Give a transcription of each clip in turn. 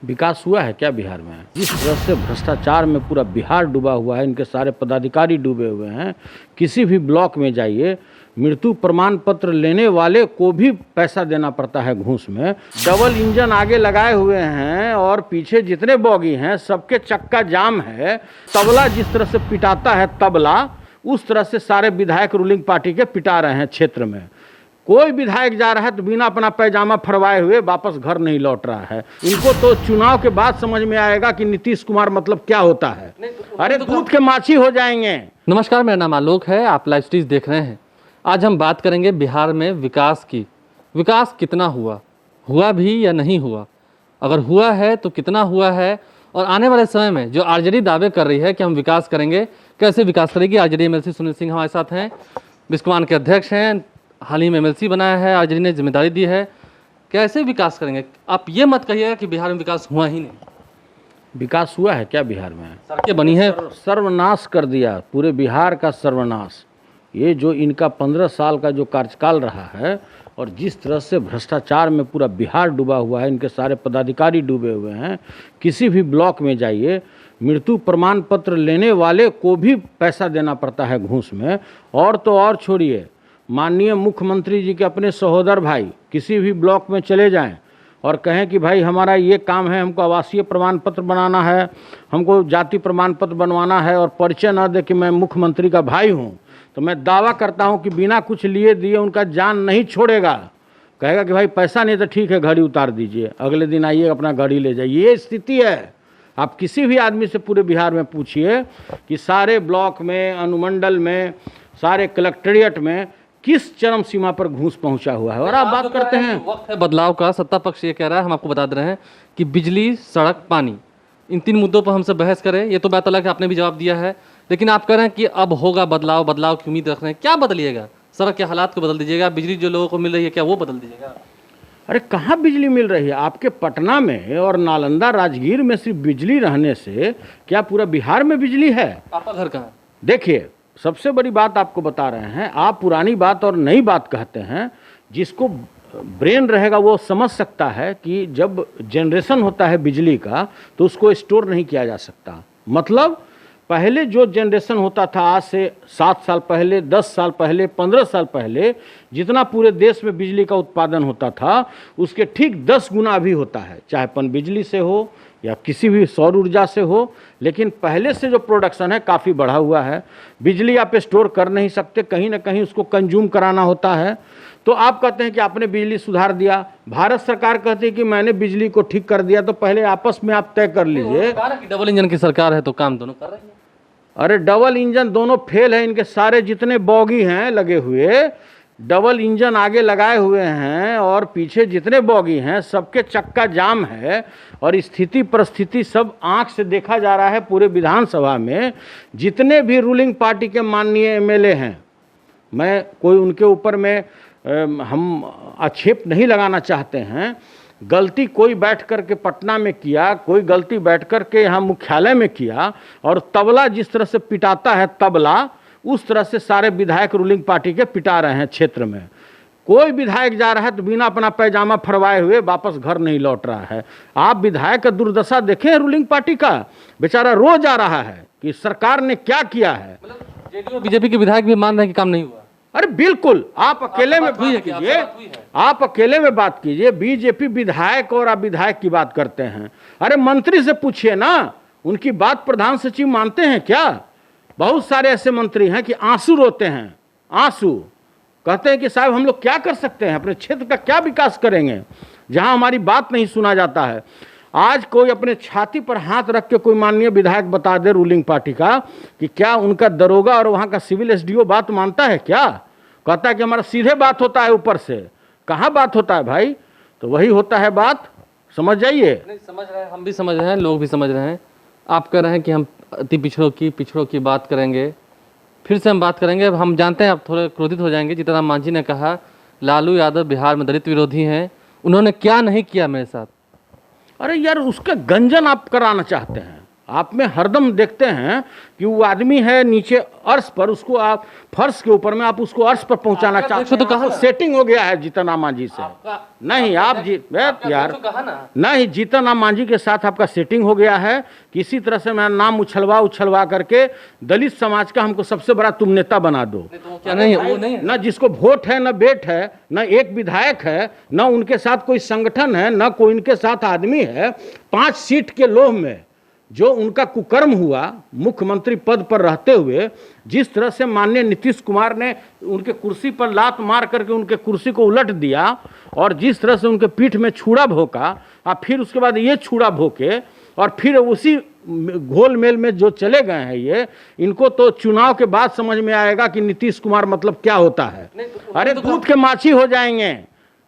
विकास हुआ है क्या बिहार में? जिस तरह से भ्रष्टाचार में पूरा बिहार डूबा हुआ है, इनके सारे पदाधिकारी डूबे हुए हैं। किसी भी ब्लॉक में जाइए, मृत्यु प्रमाण पत्र लेने वाले को भी पैसा देना पड़ता है घूस में। डबल इंजन आगे लगाए हुए हैं और पीछे जितने बॉगी हैं सबके चक्का जाम है। तबला जिस तरह से पिटाता है तबला, उस तरह से सारे विधायक रूलिंग पार्टी के पिटा रहे हैं क्षेत्र में। कोई विधायक जा रहा है तो बिना अपना पैजामा फरवाए हुए वापस घर नहीं लौट रहा है। इनको तो चुनाव के बाद समझ में आएगा कि नीतीश कुमार मतलब क्या होता है। अरे दूध के माछी हो जाएंगे। नमस्कार, मेरा नाम आलोक है, आप लाइव स्ट्रीट देख रहे हैं। आज हम बात करेंगे बिहार में विकास की। विकास कितना हुआ भी या नहीं हुआ, अगर हुआ है तो कितना हुआ है, और आने वाले समय में जो आरजेडी दावे कर रही है कि हम विकास करेंगे, कैसे विकास करेगी। आरजेडी एमएलसी सुनील सिंह हमारे साथ हैं, बिस्कुमान के अध्यक्ष हैं, हाल ही में एमएलसी बनाया है, आरजेडी ने जिम्मेदारी दी है। कैसे विकास करेंगे? आप ये मत कहिएगा कि बिहार में विकास हुआ ही नहीं। विकास हुआ है क्या बिहार में? सड़कें बनी है, सर्वनाश कर दिया पूरे बिहार का, सर्वनाश। ये जो इनका 15 साल का जो कार्यकाल रहा है और जिस तरह से भ्रष्टाचार में पूरा बिहार डूबा हुआ है, इनके सारे पदाधिकारी डूबे हुए हैं। किसी भी ब्लॉक में जाइए, मृत्यु प्रमाण पत्र लेने वाले को भी पैसा देना पड़ता है घूस में। और तो और छोड़िए, माननीय मुख्यमंत्री जी के अपने सहोदर भाई किसी भी ब्लॉक में चले जाएं और कहें कि भाई हमारा ये काम है, हमको आवासीय प्रमाण पत्र बनाना है, हमको जाति प्रमाण पत्र बनवाना है, और परिचय न दे कि मैं मुख्यमंत्री का भाई हूँ, तो मैं दावा करता हूँ कि बिना कुछ लिए दिए उनका जान नहीं छोड़ेगा। कहेगा कि भाई पैसा नहीं तो ठीक है, घड़ी उतार दीजिए, अगले दिन आइए अपना घड़ी ले जाइए। ये स्थिति है। आप किसी भी आदमी से पूरे बिहार में पूछिए कि सारे ब्लॉक में, अनुमंडल में, सारे कलेक्ट्रेट में किस चरम सीमा पर घूस पहुंचा हुआ है। और आप बात करते हैं वक्त है बदलाव का। सत्ता पक्ष ये कह रहा है, हम आपको बता दे रहे हैं कि बिजली, सड़क, पानी, इन 3 मुद्दों पर हमसे बहस करें। ये तो बात अलग है, आपने भी जवाब दिया है, लेकिन आप कह रहे हैं कि अब होगा बदलाव, बदलाव की उम्मीद रख रहे हैं। क्या बदलिएगा? सड़क के हालात को बदल दीजिएगा, बिजली जो लोगों को मिल रही है क्या वो बदल दीजिएगा? अरे कहाँ बिजली मिल रही है? आपके पटना में और नालंदा, राजगीर में सिर्फ बिजली रहने से क्या पूरा बिहार में बिजली है? आपका घर कहाँ है? देखिए, सबसे बड़ी बात आपको बता रहे हैं। आप पुरानी बात और नई बात कहते हैं। जिसको ब्रेन रहेगा वो समझ सकता है कि जब जनरेशन होता है बिजली का तो उसको स्टोर नहीं किया जा सकता। मतलब पहले जो जनरेशन होता था, आज से 7 साल पहले, 10 साल पहले, 15 साल पहले, जितना पूरे देश में बिजली का उत्पादन होता था उसके ठीक 10 गुना अभी होता है, चाहे पनबिजली से हो या किसी भी सौर ऊर्जा से हो। लेकिन पहले से जो प्रोडक्शन है काफ़ी बढ़ा हुआ है। बिजली आप स्टोर कर नहीं सकते, कहीं ना कहीं उसको कंज्यूम कराना होता है। तो आप कहते हैं कि आपने बिजली सुधार दिया, भारत सरकार कहती है कि मैंने बिजली को ठीक कर दिया। तो पहले आपस में आप तय कर लीजिए। डबल इंजन की सरकार है तो काम दोनों कर रही है। अरे डबल इंजन दोनों फेल है। इनके सारे जितने बॉगी हैं लगे हुए, डबल इंजन आगे लगाए हुए हैं और पीछे जितने बॉगी हैं सबके चक्का जाम है। और स्थिति परिस्थिति सब आंख से देखा जा रहा है पूरे विधानसभा में। जितने भी रूलिंग पार्टी के माननीय एमएलए हैं, मैं कोई उनके ऊपर में हम आक्षेप नहीं लगाना चाहते हैं। गलती कोई बैठ कर के पटना में किया, कोई गलती बैठ कर के यहाँ मुख्यालय में किया, और तबला जिस तरह से पिटाता है तबला, उस तरह से सारे विधायक रूलिंग पार्टी के पिटा रहे हैं क्षेत्र में। कोई विधायक जा रहा है तो बिना अपना पैजामा फरवाए हुए वापस घर नहीं लौट रहा है। आप विधायक का दुर्दशा देखें रूलिंग पार्टी का, बेचारा रो जा रहा है कि सरकार ने क्या किया है। मतलब जेडीयू और बीजेपी के विधायक भी मान रहे हैं कि काम नहीं हुआ। अरे बिल्कुल, आप अकेले में बात कीजिए, आप अकेले में बात कीजिए। बीजेपी विधायक और आप विधायक की बात करते हैं। अरे मंत्री से पूछिए ना, उनकी बात प्रधान सचिव मानते हैं क्या? बहुत सारे ऐसे मंत्री हैं कि आंसू रोते हैं, आंसू, कहते हैं कि साहब हम लोग क्या कर सकते हैं, अपने क्षेत्र का क्या विकास करेंगे जहां हमारी बात नहीं सुना जाता है। आज कोई अपने छाती पर हाथ रख के कोई माननीय विधायक बता दे रूलिंग पार्टी का कि क्या उनका दरोगा और वहां का सिविल एसडीओ बात मानता है क्या? कहता है कि हमारा सीधे बात होता है ऊपर से। कहाँ बात होता है भाई? तो वही होता है बात, समझ जाइए। नहीं समझ रहे हैं, हम भी समझ रहे हैं, लोग भी समझ रहे हैं। आप कह रहे हैं कि हम अति पिछड़ों की बात करेंगे, फिर से हम बात करेंगे। हम जानते हैं आप थोड़े क्रोधित हो जाएंगे। जीतन राम मांझी ने कहा लालू यादव बिहार में दलित विरोधी हैं, उन्होंने क्या नहीं किया मेरे साथ। अरे यार, उसका गंजन आप कराना चाहते हैं। आप में हरदम देखते हैं कि वो आदमी है नीचे अर्श पर, उसको आप फर्श के ऊपर में आप उसको अर्श पर पहुंचाना चाहते हैं। तो कहा सेटिंग हो गया है जीतन राम मांझी से। नहीं आप यार नहीं, जीतन राम मांझी के साथ आपका सेटिंग हो गया है। किसी तरह से मेरा नाम उछलवा करके दलित समाज का हमको सबसे बड़ा तुम नेता बना दो। क्या नहीं है, वो नहीं है। न जिसको वोट है, न बेट है, न एक विधायक है, न उनके साथ कोई संगठन है, न कोई उनके साथ आदमी है। 5 सीट के लोभ में जो उनका कुकर्म हुआ, मुख्यमंत्री पद पर रहते हुए जिस तरह से माननीय नीतीश कुमार ने उनके कुर्सी पर लात मार करके उनके कुर्सी को उलट दिया, और जिस तरह से उनके पीठ में छुरा भोंका, और फिर उसके बाद ये छुरा भोंके, और फिर उसी घोल मेल में जो चले गए हैं ये, इनको तो चुनाव के बाद समझ में आएगा कि नीतीश कुमार मतलब क्या होता है। अरे दूध के माछी हो जाएंगे।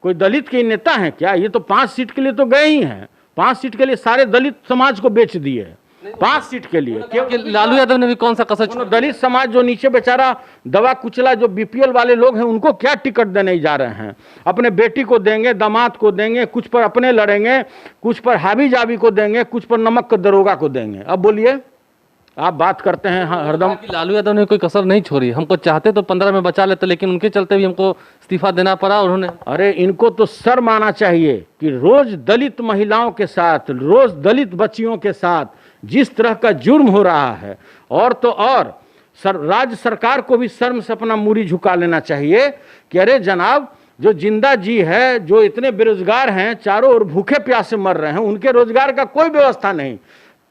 कोई दलित के नेता हैं क्या? ये तो 5 सीट के लिए तो गए ही हैं। 5 सीट के लिए सारे दलित समाज को बेच दिए। 5 सीट के लिए लालू यादव ने भी कौन सा कसर छोड़ा? दलित समाज जो नीचे बेचारा दवा कुचला, जो बीपीएल वाले लोग हैं, उनको क्या टिकट देने जा रहे हैं? अपने बेटी को देंगे, दामाद को देंगे, कुछ पर अपने लड़ेंगे, कुछ पर हावी जावी को देंगे, कुछ पर नमक के दरोगा को देंगे। अब बोलिए, आप बात करते हैं हरदम। लालू यादव ने कोई कसर नहीं छोड़ी। हमको चाहते तो 15 में बचा लेते, लेकिन उनके चलते भी हमको इस्तीफा देना पड़ा। उन्होंने, अरे इनको तो शर्म आना चाहिए कि रोज दलित महिलाओं के साथ, रोज दलित बच्चियों के साथ जिस तरह का जुर्म हो रहा है, और तो और राज्य सरकार को भी शर्म से अपना मूरी झुका लेना चाहिए कि अरे जनाब, जो जिंदा जी है, जो इतने बेरोजगार हैं, चारों ओर भूखे प्यासे मर रहे हैं, उनके रोजगार का कोई व्यवस्था नहीं।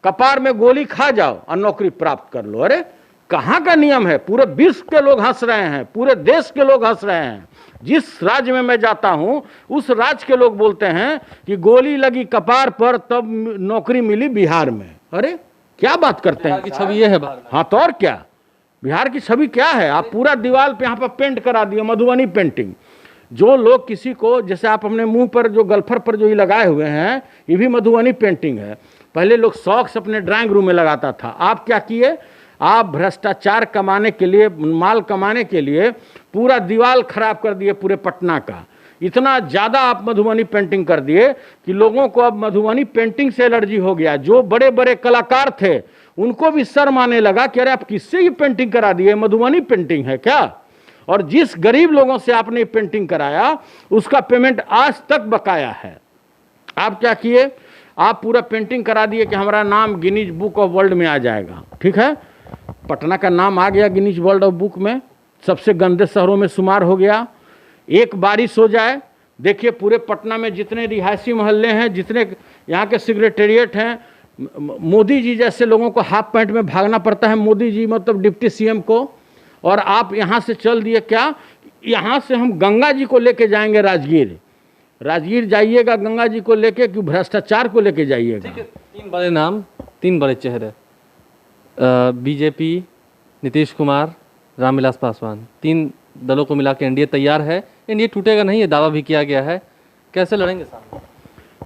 कपार में गोली खा जाओ और नौकरी प्राप्त कर लो। अरे कहाँ का नियम है? पूरे विश्व के लोग हंस रहे हैं, पूरे देश के लोग हंस रहे हैं। जिस राज्य में मैं जाता हूं उस राज्य के लोग बोलते हैं कि गोली लगी कपार पर तब नौकरी मिली बिहार में। अरे क्या बात करते हैं? की छवि ये है बाहर। हाँ तो और क्या, बिहार की छवि क्या है? आप पूरा दीवार पे यहाँ पर पेंट करा दिए, मधुबनी पेंटिंग। जो लोग किसी को, जैसे आप अपने मुंह पर जो गल्फर पर जो ये लगाए हुए हैं, ये भी मधुबनी पेंटिंग है। पहले लोग शौक से अपने ड्राइंग रूम में लगाता था। आप क्या किए? आप भ्रष्टाचार कमाने के लिए, माल कमाने के लिए पूरा दीवार खराब कर दिए पूरे पटना का। इतना ज़्यादा आप मधुबनी पेंटिंग कर दिए कि लोगों को अब मधुबनी पेंटिंग से एलर्जी हो गया। जो बड़े बड़े कलाकार थे उनको भी शर्म आने लगा कि अरे आप किससे ये पेंटिंग करा दिए, मधुबनी पेंटिंग है क्या? और जिस गरीब लोगों से आपने पेंटिंग कराया उसका पेमेंट आज तक बकाया है। आप क्या किए? आप पूरा पेंटिंग करा दिए कि हमारा नाम गिनीज बुक ऑफ वर्ल्ड में आ जाएगा। ठीक है, पटना का नाम आ गया गिनीज वर्ल्ड ऑफ बुक में, सबसे गंदे शहरों में शुमार हो गया। एक बारिश हो जाए, देखिए पूरे पटना में जितने रिहायशी मोहल्ले हैं, जितने यहाँ के सेक्रेटेरिएट हैं, मोदी जी जैसे लोगों को हाफ पैंट में भागना पड़ता है। मोदी जी मतलब डिप्टी सीएम को। और आप यहाँ से चल दिए क्या? यहाँ से हम गंगा जी को लेके जाएंगे राजगीर। राजगीर जाइएगा गंगा जी को लेके कि भ्रष्टाचार को लेके जाइएगा? 3 बड़े नाम, 3 बड़े चेहरे, बीजेपी, नीतीश कुमार, रामविलास पासवान, 3 दलों को मिला के एनडीए तैयार है। एनडीए टूटेगा नहीं, ये दावा भी किया गया है। कैसे लड़ेंगे सामने?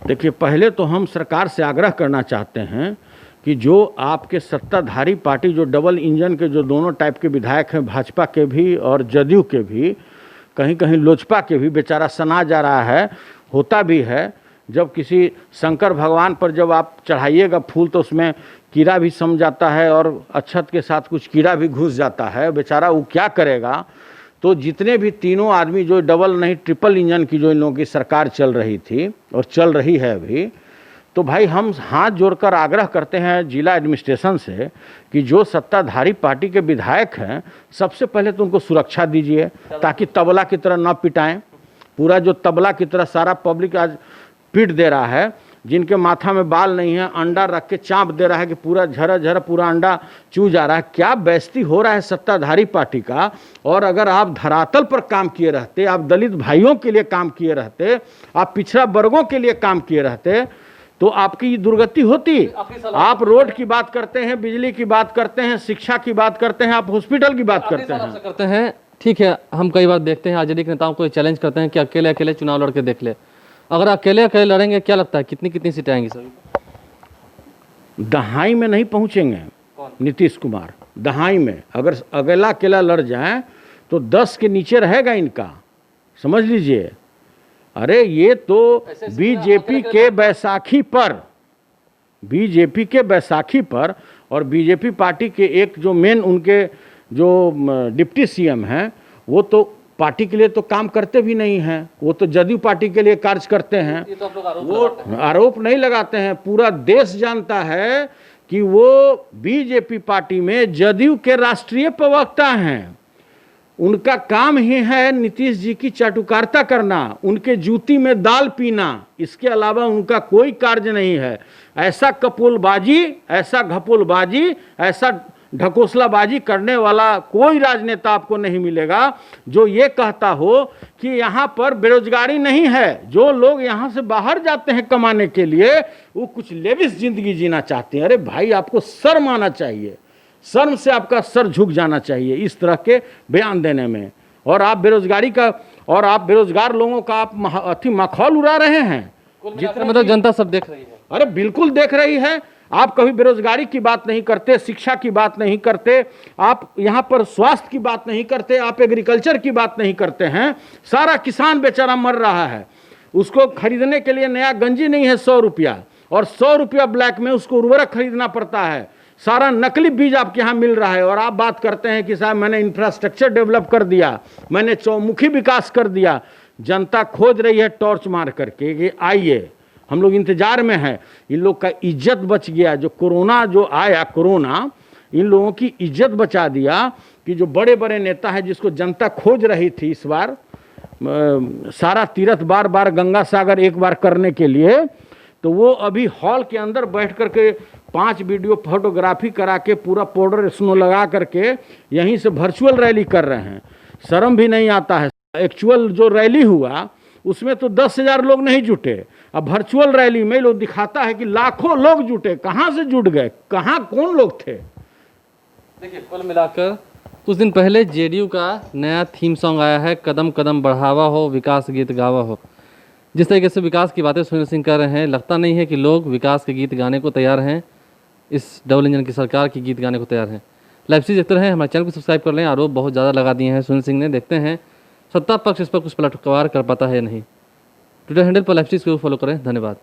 देखिए, पहले तो हम सरकार से आग्रह करना चाहते हैं कि जो आपके सत्ताधारी पार्टी, जो डबल इंजन के जो दोनों टाइप के विधायक हैं, भाजपा के भी और जदयू के भी, कहीं कहीं लोजपा के भी, बेचारा सना जा रहा है, होता भी है। जब किसी शंकर भगवान पर जब आप चढ़ाइएगा फूल तो उसमें कीड़ा भी सम जाता है और अक्षत के साथ कुछ कीड़ा भी घुस जाता है। बेचारा वो क्या करेगा? तो जितने भी तीनों आदमी, जो डबल नहीं ट्रिपल इंजन की जो इन लोगों की सरकार चल रही थी और चल रही है अभी, तो भाई हम हाथ जोड़कर आग्रह करते हैं जिला एडमिनिस्ट्रेशन से कि जो सत्ताधारी पार्टी के विधायक हैं, सबसे पहले तो उनको सुरक्षा दीजिए ताकि तबला की तरह ना पिटाएं। पूरा जो तबला की तरह सारा पब्लिक आज पीट दे रहा है, जिनके माथा में बाल नहीं है, अंडा रख के चाँप दे रहा है कि पूरा झरा झरा पूरा अंडा चू जा रहा है। क्या बेइज्जती हो रहा है सत्ताधारी पार्टी का। और अगर आप धरातल पर काम किए रहते, आप दलित भाइयों के लिए काम किए रहते, आप पिछड़ा वर्गों के लिए काम किए रहते, तो आपकी दुर्गति होती। आप रोड की बात करते हैं, बिजली की बात करते हैं, शिक्षा की बात करते हैं, आप हॉस्पिटल की बात करते हैं। ठीक है, हम कई बार देखते हैं आजादी के नेताओं को चैलेंज करते हैं कि अकेले अकेले चुनाव लड़के देख ले। अगर अकेले अकेले लड़ेंगे, क्या लगता है कितनी सीटें आएंगी सभी? दहाई में नहीं पहुंचेंगे नीतीश कुमार। दहाई में अगर अकेला अकेला लड़ जाए तो 10 के नीचे रहेगा इनका, समझ लीजिए। अरे ये तो बीजेपी के बैसाखी पर बीजेपी के बैसाखी पर और बीजेपी पार्टी के एक जो मेन उनके जो डिप्टी सीएम हैं वो तो पार्टी के लिए तो काम करते भी नहीं हैं, वो तो जदयू पार्टी के लिए कार्य करते हैं। ये तो आप लोग आरोप वो लगाते हैं। आरोप नहीं लगाते हैं, पूरा देश जानता है कि वो बीजेपी पार्टी में जदयू के राष्ट्रीय प्रवक्ता हैं। उनका काम ही है नीतीश जी की चाटुकारिता करना, उनके जूती में दाल पीना, इसके अलावा उनका कोई कार्य नहीं है। ऐसा कपोलबाजी, ऐसा घपोलबाजी, ऐसा ढकोसलाबाजी करने वाला कोई राजनेता आपको नहीं मिलेगा जो ये कहता हो कि यहाँ पर बेरोजगारी नहीं है। जो लोग यहाँ से बाहर जाते हैं कमाने के लिए वो कुछ लेविश जिंदगी जीना चाहते हैं। अरे भाई, आपको शर्म आना चाहिए, शर्म से आपका सर झुक जाना चाहिए इस तरह के बयान देने में। और आप बेरोजगार लोगों का आप मखौल उड़ा रहे हैं। जितना मतलब जनता सब देख रही है। अरे बिल्कुल देख रही है। आप कभी बेरोजगारी की बात नहीं करते, शिक्षा की बात नहीं करते, आप यहाँ पर स्वास्थ्य की बात नहीं करते, आप एग्रीकल्चर की बात नहीं करते हैं। सारा किसान बेचारा मर रहा है, उसको खरीदने के लिए नया गंजी नहीं है 100 रुपया, और 100 रुपया ब्लैक में उसको उर्वरक खरीदना पड़ता है। सारा नकली बीज आपके यहाँ मिल रहा है और आप बात करते हैं कि साहब मैंने इंफ्रास्ट्रक्चर डेवलप कर दिया, मैंने चौमुखी विकास कर दिया। जनता खोज रही है टॉर्च मार करके कि आइए, हम लोग इंतजार में हैं। इन लोग का इज्जत बच गया। जो कोरोना जो आया, कोरोना इन लोगों की इज्जत बचा दिया कि जो बड़े बड़े नेता हैं जिसको जनता खोज रही थी इस बार सारा तीर्थ बार बार गंगा सागर एक बार करने के लिए, तो वो अभी हॉल के अंदर बैठ करके 5 वीडियो फोटोग्राफी करा के पूरा पाउडर स्नो लगा करके यहीं से वर्चुअल रैली कर रहे हैं। शर्म भी नहीं आता है। एक्चुअल जो रैली हुआ उसमें तो 10,000 लोग नहीं जुटे। अब वर्चुअल रैली में लोग दिखाता है कि लाखों लोग जुटे। कहाँ से जुट गए, कहाँ कौन लोग थे? देखिए, कुल मिलाकर कुछ दिन पहले जेडीयू का नया थीम सॉन्ग आया है, कदम कदम बढ़ावा हो विकास गीत गावा हो। जिस तरीके से विकास की बातें सुनील सिंह कर रहे हैं, लगता नहीं है कि लोग विकास के गीत गाने को तैयार हैं। इस डबल इंजन की सरकार की गीत गाने को तैयार हैं। लाइव सीरीज देखते रहें, हमारे चैनल को सब्सक्राइब कर लें। आरोप बहुत ज़्यादा लगा दिए हैं सुनील सिंह ने, देखते हैं सत्ता पक्ष इस पर कुछ पलटवार कर पाता है या नहीं। ट्विटर हैंडल पर लाइव सीरीज को फॉलो करें। धन्यवाद।